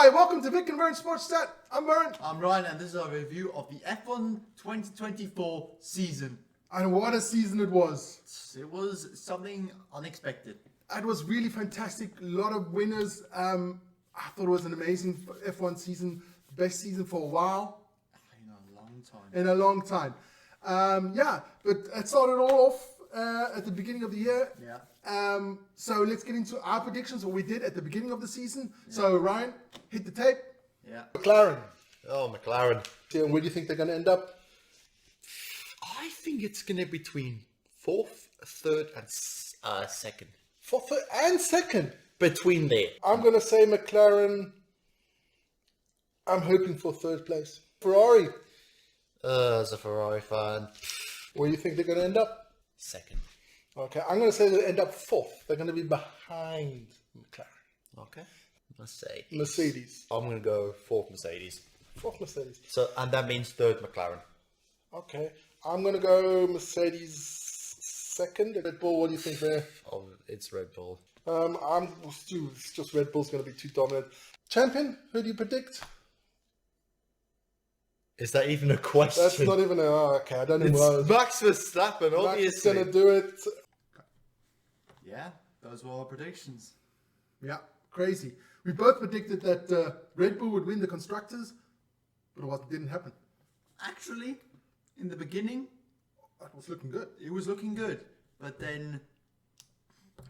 Hi, welcome to Vic and Vern Sports Chat. I'm Vern. I'm Ryan, and this is our review of the F1 2024 season. And what a season it was. It was something unexpected. It was really fantastic. A lot of winners. I thought it was an amazing F1 season. Best season for a while. In a long time. In a long time. But it started all off at the beginning of the year. Yeah. So let's get into our predictions, what we did at the beginning of the season. Yeah. So Ryan, hit the tape. Yeah. McLaren. Oh, McLaren. And where do you think they're going to end up? I think it's going to be between fourth, third, and second. Fourth and second? Between there. I'm going to say McLaren. I'm hoping for third place. Ferrari. As a Ferrari fan. Where do you think they're going to end up? Second. Okay, I'm going to say they'll end up fourth. They're going to be behind McLaren. Okay. Mercedes. Mercedes. I'm going to go fourth Mercedes. Fourth Mercedes. So, and that means third McLaren. Okay. I'm going to go Mercedes second. Red Bull, what do you think there? Oh, it's Red Bull. It's just Red Bull's going to be too dominant. Champion, who do you predict? Is that even a question? That's not even okay, I don't even know. It's Max Verstappen, obviously. Max going to do it. Yeah, those were our predictions. Yeah, crazy. We both predicted that Red Bull would win the Constructors, but it didn't happen. Actually, in the beginning, it was looking good. It was looking good, but then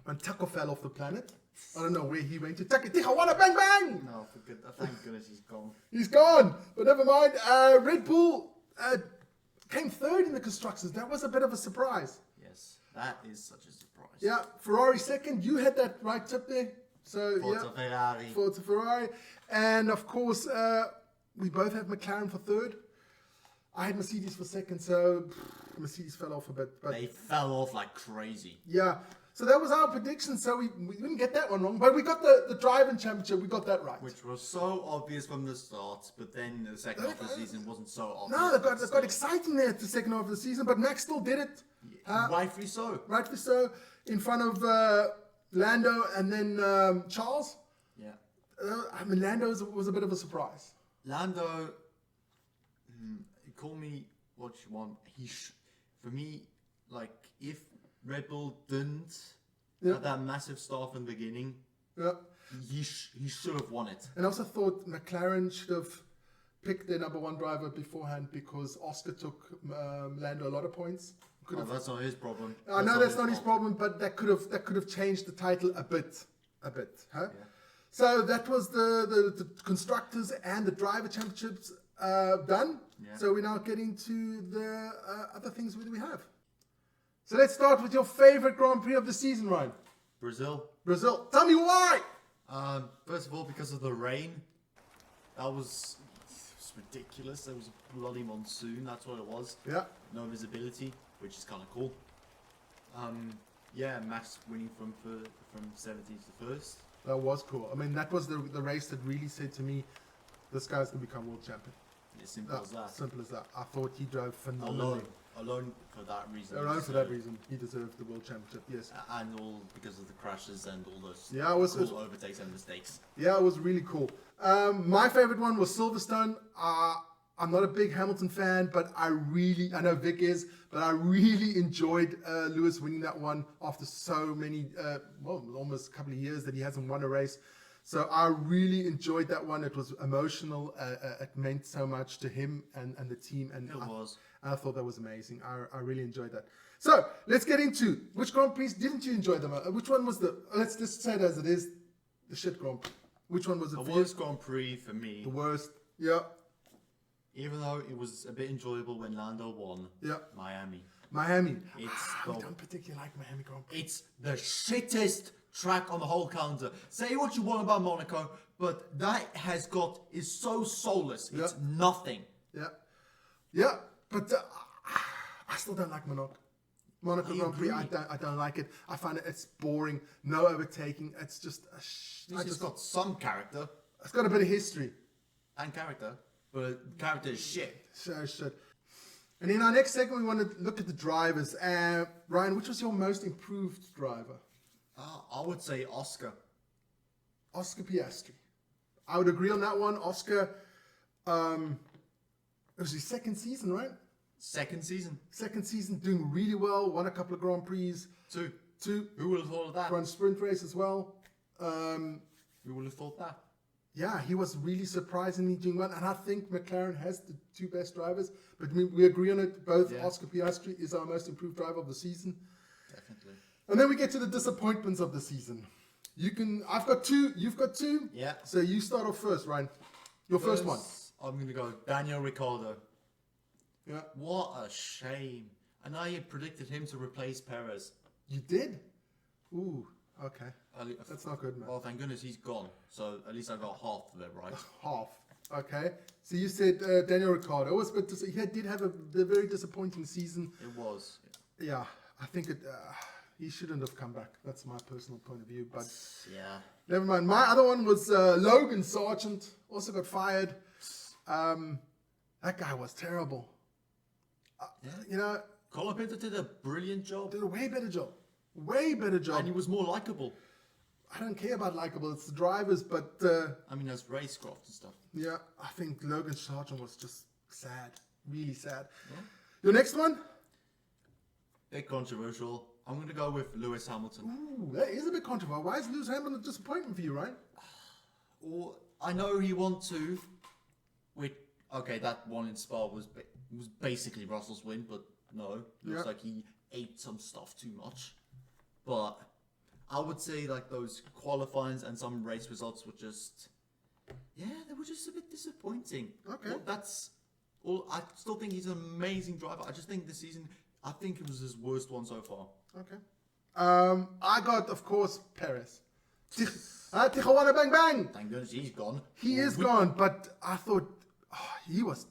when Taco fell off the planet, I don't know where he went to. Tijuana, bang bang! No, thank goodness he's gone. He's gone, but never mind. Red Bull came third in the Constructors. That was a bit of a surprise. Yes, that is such a surprise. Yeah, Ferrari second. You had that right tip there. So Forza Ferrari. Forza Ferrari. And of course, we both have McLaren for third. I had Mercedes for second, so Mercedes fell off a bit. But they fell off like crazy. Yeah. So that was our prediction. So we didn't get that one wrong, but we got the driving championship. We got that right. Which was so obvious from the start, but then the second half of the season wasn't so obvious. No, it got exciting there at the second half of the season, but Max still did it. Rightfully so. Rightfully so. In front of Lando and then Charles. Yeah. Lando was a bit of a surprise. Lando, call me what you want. For me, like, if Red Bull didn't have that massive start from the beginning, he should have won it. And I also thought McLaren should have picked their number one driver beforehand because Oscar took Lando a lot of points. That's not his problem. I know that's not his problem, but that could have changed the title a bit, huh? Yeah. So that was the constructors and the driver championships done. Yeah. So we're now getting to the other things we have. So let's start with your favorite Grand Prix of the season, Ryan. Brazil. Tell me why. First of all, because of the rain. That was ridiculous. There was a bloody monsoon. That's what it was. Yeah. No visibility, which is kind of cool. Max winning from 17th to first. That was cool. I mean, that was the race that really said to me, this guy's going to become world champion. As simple as that. Simple as that. I thought he drove phenomenally. Alone for that reason. Alone for that reason, he deserved the world championship. Yes. And all because of the crashes and all those cool overtakes and mistakes. Yeah, it was really cool. My favorite one was Silverstone. I'm not a big Hamilton fan, but I know Vic is, but I really enjoyed Lewis winning that one after so many, almost a couple of years that he hasn't won a race. So I really enjoyed that one. It was emotional. It meant so much to him and the team. And I thought that was amazing. I really enjoyed that. So let's get into which Grand Prix didn't you enjoy the most? Which one was let's just say it as it is, the shit Grand Prix. Which one was it? The worst Grand Prix for me. The worst. Yeah. Even though it was a bit enjoyable when Lando won. Yeah. Miami. We don't particularly like Miami Grand Prix. It's the shittest track on the whole calendar. Say what you want about Monaco, but that is so soulless. It's nothing. Yeah, but I still don't like Monaco. Monaco Grand Prix, I don't like it. I find it's boring. No overtaking. It's just It's got some character. It's got a bit of history. And character. But character is shit. So shit. And in our next segment, we want to look at the drivers. Ryan, which was your most improved driver? I would say Oscar. Oscar Piastri. I would agree on that one. Oscar, it was his second season, right? Second season. Second season, doing really well. Won a couple of Grand Prix. Two. Who would have thought of that? Run sprint race as well. Who would have thought that? Yeah, he was really surprisingly doing well. And I think McLaren has the two best drivers. But we agree on it. Both Oscar Piastri is our most improved driver of the season. Definitely. And then we get to the disappointments of the season. I've got two. You've got two. Yeah. So you start off first, Ryan. Your first one. I'm going to go Daniel Ricciardo. Yeah. What a shame. And I had predicted him to replace Perez. You did? Ooh, okay. Ali- That's not good, man. Well, thank goodness he's gone. So at least I got half of it right. Half. Okay. So you said Daniel Ricciardo. It was, but he did have a very disappointing season. It was. Yeah, I think he shouldn't have come back. That's my personal point of view. But Yeah. never mind. My other one was Logan Sargent. Also got fired. That guy was terrible. You know, Colin Pinto did a brilliant job. did a way better job. Way better job. And he was more likable. I don't care about likable. It's the drivers, but I mean, as racecraft and stuff. yeah, I think Logan Sargent was just sad. Really sad. Your next one? Bit controversial. I'm going to go with Lewis Hamilton. Ooh, that is a bit controversial. Why is Lewis Hamilton a disappointment for you, right? Or I know he won two. Okay, that one in Spa was basically Russell's win, but no, looks like he ate some stuff too much. But I would say like those qualifyings and some race results were just, they were just a bit disappointing. Okay. Well, that's all. I still think he's an amazing driver. I just think this season, I think it was his worst one so far. Okay. I got, of course, Perez. Tijuana Bang Bang. Thank goodness he's gone. He is gone, but I thought he was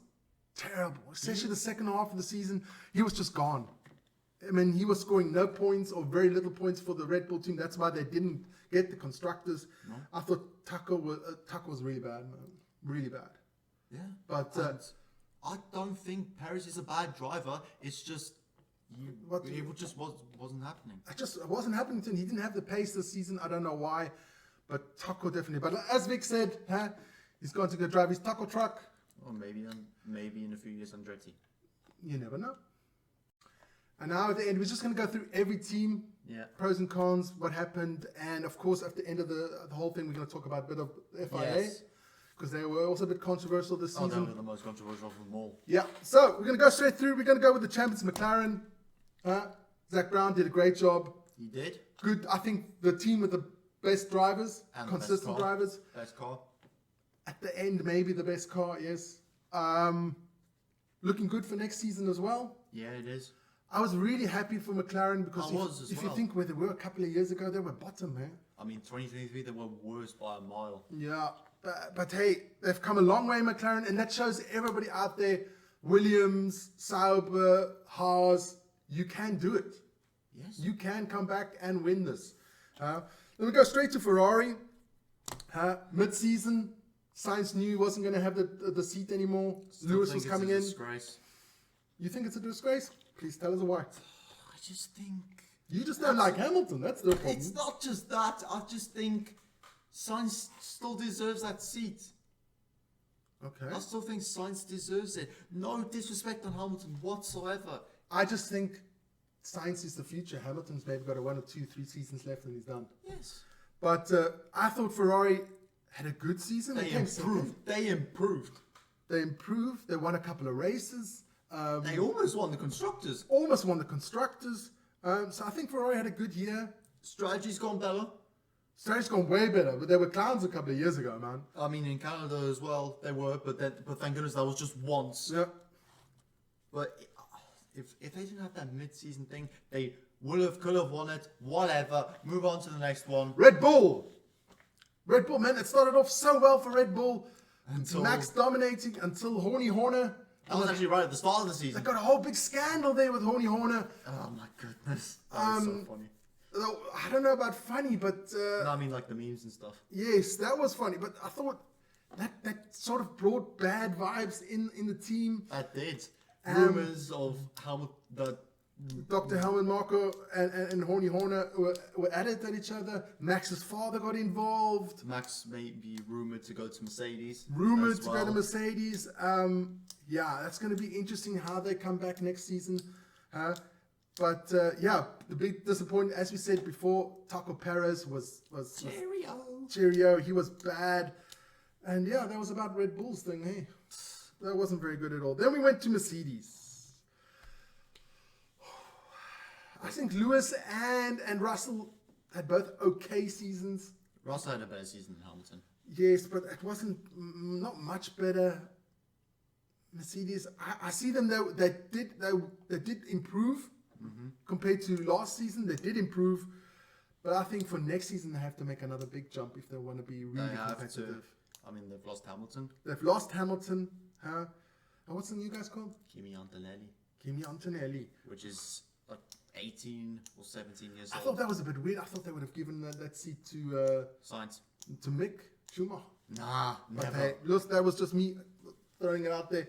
terrible. Especially the second half of the season, he was just gone. I mean, he was scoring no points or very little points for the Red Bull team. That's why they didn't get the constructors. No. I thought Taco was really bad, man. Really bad. Yeah. But I don't think Perez is a bad driver. It's just it just wasn't happening. It wasn't happening to him. He didn't have the pace this season. I don't know why. But Taco definitely. But as Vic said, he's going to go drive his Taco truck. Or maybe in a few years Andretti. You never know. And now at the end, we're just going to go through every team, pros and cons, what happened, and of course at the end of the whole thing, we're going to talk about a bit of FIA, because they were also a bit controversial this season. They were the most controversial of them all. Yeah, so we're going to go straight through. We're going to go with the champions, McLaren. Zach Brown did a great job. He did. Good. I think the team with the best drivers, and consistent drivers. Best car. At the end, maybe the best car, yes. Looking good for next season as well. Yeah, it is. I was really happy for McLaren because if you think where they were a couple of years ago, they were bottom, man. I mean, 2023, they were worse by a mile. Yeah, but hey, they've come a long way, McLaren, and that shows everybody out there, Williams, Sauber, Haas, you can do it. Yes. You can come back and win this. Then we go straight to Ferrari. Mid-season, Sainz knew he wasn't going to have the seat anymore. Lewis was coming in. Disgrace. You think it's a disgrace? Please tell us why. I just think... You just don't like Hamilton, that's the problem. It's not just that. I just think Sainz still deserves that seat. Okay. I still think Sainz deserves it. No disrespect on Hamilton whatsoever. I just think Sainz is the future. Hamilton's maybe got 1 or 2, 3 seasons left and he's done. Yes. But I thought Ferrari had a good season. They improved. They improved. They improved. They won a couple of races. They almost won the Constructors. Almost won the Constructors. So I think Ferrari had a good year. Strategy's gone better. Strategy's gone way better, but they were clowns a couple of years ago, man. I mean, in Canada as well, they were, but thank goodness that was just once. Yeah. But if they didn't have that mid-season thing, they could have won it. Whatever. Move on to the next one. Red Bull, man, it started off so well for Red Bull. Until Max dominating until Horny Horner. That was actually right at the start of the They season. got a whole big scandal there with Horny Horner. Oh my goodness. That was so funny. I don't know about funny, but... No, I mean like the memes and stuff. Yes, that was funny, but I thought that sort of brought bad vibes in the team. That did. Rumours of how the Dr. Helmut Marko and Horny Horner were at it at each other. Max's father got involved. Max may be rumored to go to Mercedes. Rumored as to well. go to Mercedes. Yeah, that's going to be interesting how they come back next season. But yeah, the big disappointment, as we said before, Taco Perez was cheerio. He was bad. And yeah, that was about Red Bull's thing. Hey, that wasn't very good at all. Then we went to Mercedes. I think Lewis and Russell had both okay seasons. Russell had a better season than Hamilton. Yes, but it wasn't not much better. Mercedes, I see them though. They did improve compared to last season. They did improve, but I think for next season they have to make another big jump if they want to be really competitive. I mean, they've lost Hamilton. They've lost Hamilton. And what's the new guy's called? Kimi Antonelli. Which is like 18 or 17 years I old. thought that was a bit weird. I thought they would have given that seat to Science. Mick Schumacher. Nah, But never. hey, look, that was just me throwing it out there.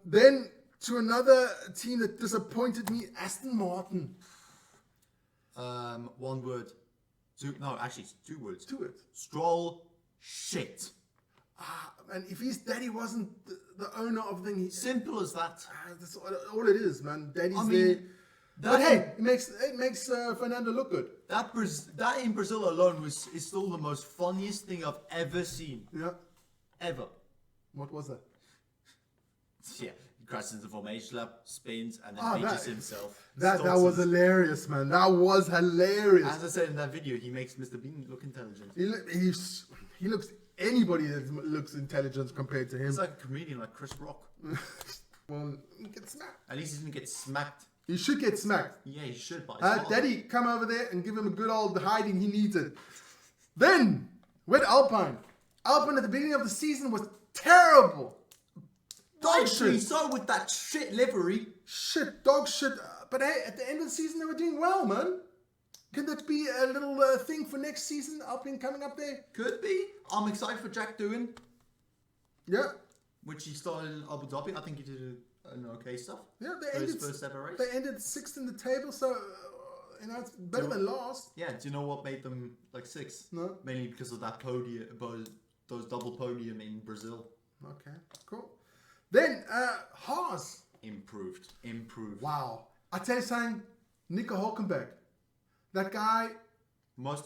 Then to another team that disappointed me, Aston Martin. One word. Two words. To it. Stroll shit. And if his daddy wasn't the owner of the thing, Simple as that. that's all it is, man. Daddy's I there. mean, But hey, it makes Fernando look good. That in Brazil alone is still the most funniest thing I've ever seen. Yeah. Ever. What was that? Yeah. He crashes into the formation lap, spins, and then Ah, features that- himself. That Stops was his- hilarious, man. That was hilarious. As I said in that video, he makes Mr. Bean look intelligent. He looks anybody that looks intelligent compared to him. He's like a comedian like Chris Rock. Well, he gets smacked. At least he didn't get smacked. He should get smacked. Yeah, he should, but it's not. Daddy, come over there and give him a good old hiding. He needs it. Then, with Alpine. Alpine at the beginning of the season was terrible. Dog Rightfully shit. so with that shit livery. Shit, dog shit. But hey, at the end of the season, they were doing well, man. Can that be a little thing for next season? Alpine coming up there? Could be. I'm excited for Jack doing, Yeah. which he started in Abu Dhabi. I think he did an okay stuff. Yeah, For his first ever race. They ended sixth in the table, so it's better than last. Yeah, do you know what made them like sixth? No. Mainly because of that podium, those double podium in Brazil. Okay, cool. Then Haas. Improved. Wow. I tell you something, Nico Hulkenberg. That guy, One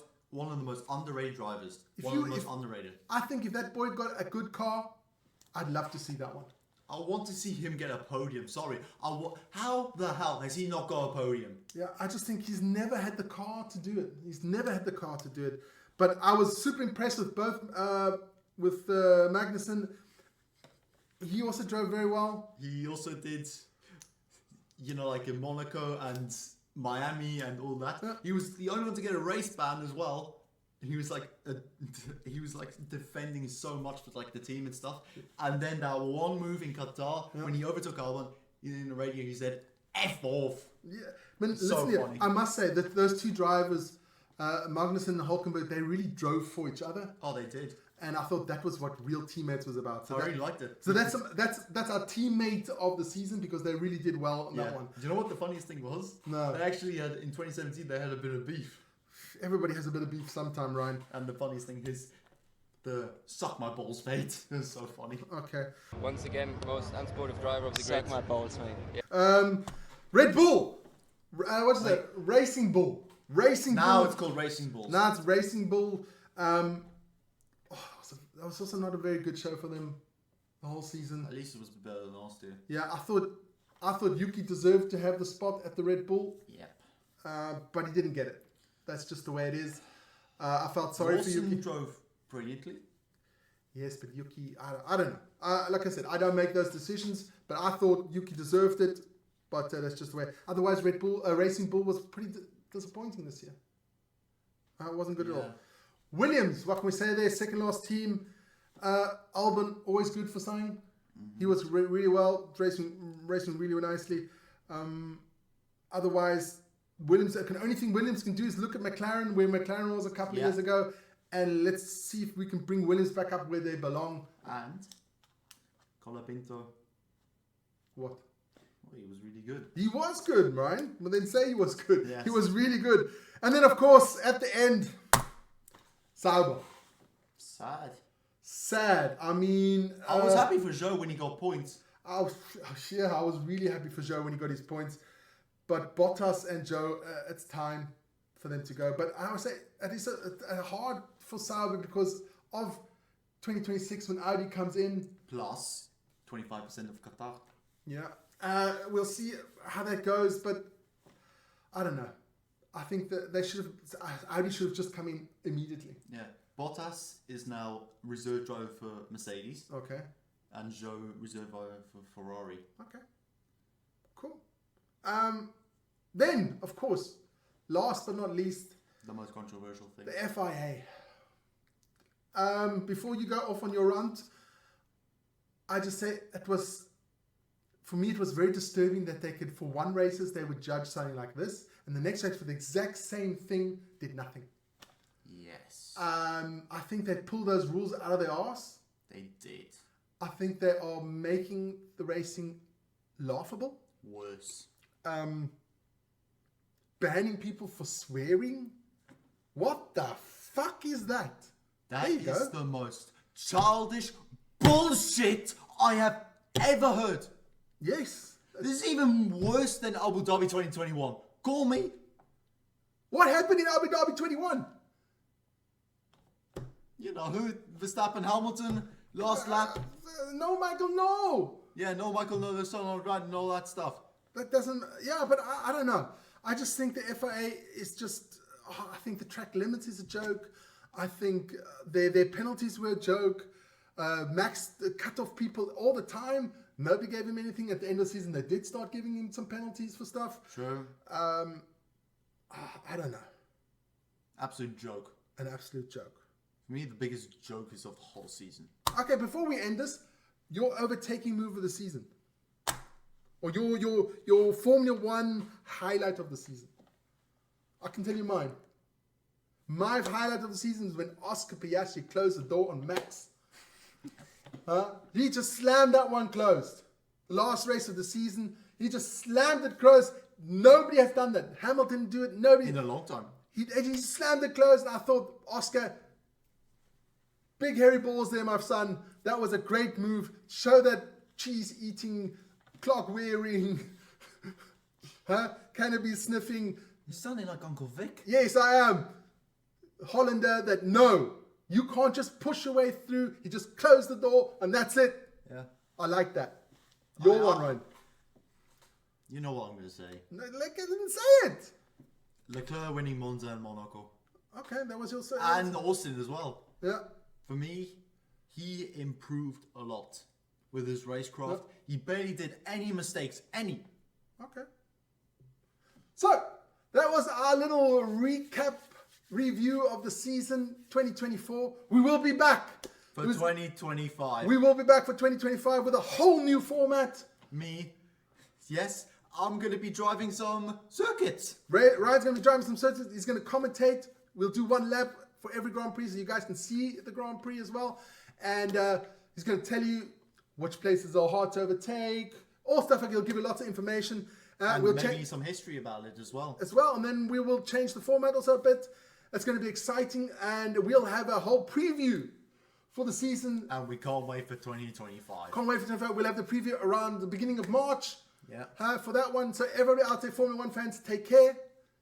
of the most underrated drivers. Underrated. I think if that boy got a good car, I'd love to see that one. I want to see him get a podium. Sorry. How the hell has he not got a podium? Yeah, I just think he's never had the car to do it. But I was super impressed with both, with Magnussen. He also drove very well. He also did, like in Monaco and Miami and all that. Yeah. He was the only one to get a race ban as well. He was like, defending so much with like the team and stuff. And then that one move in Qatar when he overtook Albon, in the radio he said, "F off." Yeah, but So listen here, funny. I must say that those two drivers, Magnussen and Hulkenberg, they really drove for each other. Oh, they did. And I thought that was what real teammates was about. So I really liked it. So that's our teammate of the season because they really did well on that one. Do you know what the funniest thing was? No. They actually had in 2017 they had a bit of beef, Everybody has a bit of beef sometime, Ryan. and the funniest thing is the "suck my balls" fate. It was so funny. Okay. Once again, most unsportive driver of the Suck grid. my balls, mate. Red Bull. What's that? Racing Bull. Now Bull. it's called Racing Bulls. Now it's Racing Bull. That was also not a very good show for them the whole season. At least it was better than last year. Yeah, I thought Yuki deserved to have the spot at the Red Bull, Yep. but he didn't get it. That's just the way it is. I felt sorry for Lawson Yuki. drove brilliantly. Yes, but Yuki, I don't know. Like I said, I don't make those decisions, but I thought Yuki deserved it. But that's just the way. Otherwise, Racing Bull was pretty disappointing this year. It wasn't good at all. Williams, what can we say there? Second last team. Albon, always good for something. He was really well, racing really nicely. Otherwise, Williams, the only thing Williams can do is look at McLaren, where McLaren was a couple of years ago, and let's see if we can bring Williams back up where they belong. And Colapinto. What? he was really good. He was good, Ryan. But then say he was good. Yes. He was really good. And then, of course, at the end, Sauber. Sad. I mean... I was happy for Joe when he got points. I was really happy for Joe when he got his points. But Bottas and Joe, it's time for them to go. But I would say it is hard for Sauber because of 2026 when Audi comes in. Plus 25% of Qatar. Yeah. We'll see how that goes. But I don't know. I think that Audi should have just come in immediately. Yeah. Bottas is now reserve driver for Mercedes. Okay. And Joe reserve driver for Ferrari. Okay. Cool. Then, of course, last but not least, the most controversial thing. The FIA. Before you go off on your rant, I just say for me, it was very disturbing that they could, for one races, they would judge something like this, and the next race for the exact same thing did nothing. Yes. I think they pulled those rules out of their arse. They did. I think they are making the racing laughable. Worse. Banning people for swearing. What the fuck is that? That is the most childish bullshit I have ever heard. Yes. This is even worse than Abu Dhabi 2021. Call me. What happened in Abu Dhabi 21? You know who? Verstappen, Hamilton, last lap. No, Michael, no. Yeah, no, Michael, no, the sun on right and all that stuff. That doesn't... Yeah, but I don't know. I just think the FIA is just... I think the track limits is a joke. I think their penalties were a joke. Max cut off people all the time. Nobody gave him anything. At the end of the season, they did start giving him some penalties for stuff. True. I don't know. Absolute joke. An absolute joke. For me, the biggest joke is of the whole season. Okay, before we end this, your overtaking move of the season. Or your Formula 1 highlight of the season. I can tell you mine. My highlight of the season is when Oscar Piastri closed the door on Max. He just slammed that one closed. Last race of the season, he just slammed it closed. Nobody has done that. Hamilton didn't do it. Nobody. In a long time. He slammed it closed, and I thought, Oscar, big hairy balls there, my son. That was a great move. Show that cheese-eating, clock-wearing, cannabis sniffing. You're sounding like Uncle Vic. Yes, I am. Hollander that no, you can't just push your way through. He just closed the door and that's it. Yeah. I like that. Your one, Ryan. You know what I'm going to say. No, I didn't say it. Leclerc winning Monza and Monaco. Okay, that was your say. And Austin as well. Yeah. For me, he improved a lot with his racecraft. Yep. He barely did any mistakes. Any. Okay. So, that was our little recap review of the season 2024. We will be back. For 2025. We will be back for 2025 with a whole new format. Me. Yes, I'm going to be driving some circuits. Ryan's going to be driving some circuits. He's going to commentate. We'll do one lap for every Grand Prix so you guys can see the Grand Prix as well. And he's going to tell you which places are hard to overtake. All stuff like he'll give you lots of information. And we'll maybe some history about it as well. And then we will change the format also a bit. It's going to be exciting. And we'll have a whole preview for the season. And we can't wait for 2025. Can't wait for 2025. We'll have the preview around the beginning of March. Yeah. For that one. So everybody out there, Formula 1 fans, take care.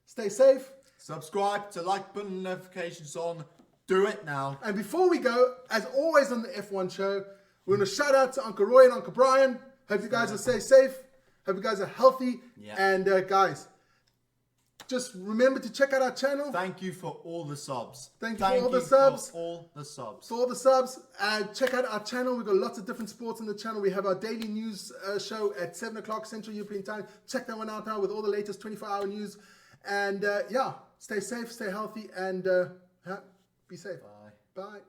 Stay safe. Subscribe to like button, notifications on. Do it now. And before we go, as always on the F1 show, we're going to shout out to Uncle Roy and Uncle Brian. Hope you guys are stay safe. Hope you guys are healthy. Yeah. And guys, just remember to check out our channel. Thank you for all the subs. Thank you for all the subs. For all the subs. For all the subs. Check out our channel. We've got lots of different sports on the channel. We have our daily news show at 7 o'clock Central European Time. Check that one out now with all the latest 24-hour news. And stay safe, stay healthy, and be safe. Bye. Bye.